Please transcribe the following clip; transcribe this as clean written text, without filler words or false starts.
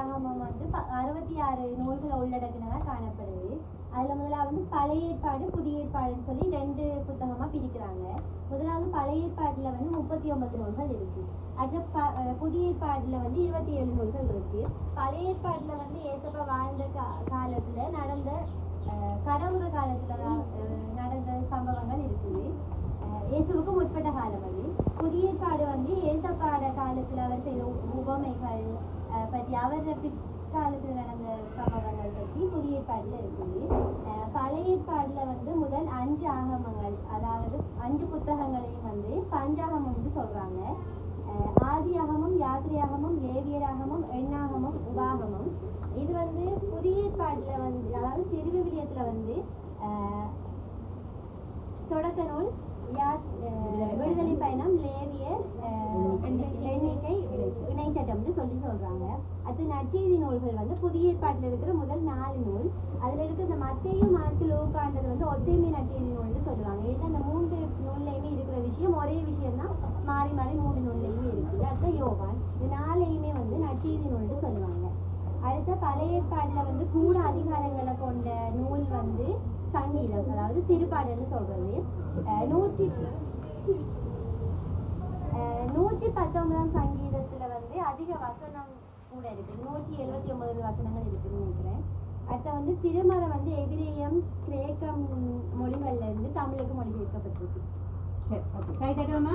ஆதியாகமம் வந்து 66 நூல்களை உள்ளடக்கினதாக காணப்படுது. அதில் முதலாவது வந்து பழைய ஏற்பாடு புதிய ஏற்பாடுன்னு சொல்லி 2 புத்தகமாக பிரிக்கிறாங்க. முதலாவது பழைய ஏற்பாட்டில் வந்து 39 நூல்கள் இருக்குது. அடுத்த புதிய ஏற்பாட்டில் வந்து 27 நூல்கள் இருக்குது. பழைய ஏற்பாட்டில் வந்து ஏசப்பா வாழ்ந்த காலத்தில் நடந்த கடவுள் காலத்தில் நடந்த சம்பவங்கள் இருக்குது. இயேசுவுக்கு முற்பட்ட காலம் அது. புதிய ஏற்பாடு வந்து ஏசப்பாட காலத்தில் அவர் செய்த உபமைகள் பற்றி அவர் பிற்காலத்தில் நடந்த சம்பவங்கள் பற்றி புதிய ஏற்பாடில் இருக்குது. பழைய ஏற்பாடில் வந்து முதல் 5 ஆகமங்கள், அதாவது 5 புத்தகங்களையும் வந்து பஞ்சாகமம்னு சொல்கிறாங்க. ஆதியாகமம், யாத்திரையாகமம், லேவியராகமம், எண்ணாகமம், உபாகமம். இது வந்து புதிய ஏற்பாடில் வந்து, அதாவது திருவிவிலியத்தில் வந்து தொடக்க நூல், விடுதலை பயணம், லேவியர், எண்ணிக்கை, இணைச்சட்டம்னு சொல்றாங்க. அடுத்து நற்செய்தி நூல்கள் வந்து புதிய ஏற்பாட்டில் இருக்கிற முதல் 4 நூல். அதில் இருக்கிற இந்த மத்தேயு, மார்க்கு, லூக்கான்றது வந்து ஒத்தைமை நற்செய்தி நூல்னு சொல்லுவாங்க. ஏன்னா இந்த 3 நூல்லையுமே இருக்கிற விஷயம் ஒரே விஷயம் தான், மாறி மாறி 3 நூல்லையுமே இருக்குது. அடுத்த யோவான். இது 4ஐயுமே வந்து நற்செய்தி நூல்னு சொல்லுவாங்க. அடுத்த பழைய ஏற்பாட்டில் வந்து கூட அதிகாரங்களை கொண்ட நூல் வந்து சங்கீதம், அதாவது திருப்பாடல்னு சொல்றது. 119ஆம் சங்கீதத்துல வந்து அதிக வசனம் கூட இருக்குது. 179 வசனங்கள் இருக்குதுன்னு நினைக்கிறேன். அடுத்த வந்து திருமறை வந்து எபிரேயம், கிரேக்கம் மொழிகள்ல இருந்து தமிழுக்கு மொழிபெயர்க்கப்பட்டிருக்கு. சரி, ஓகே. கை தட்டுவோமா?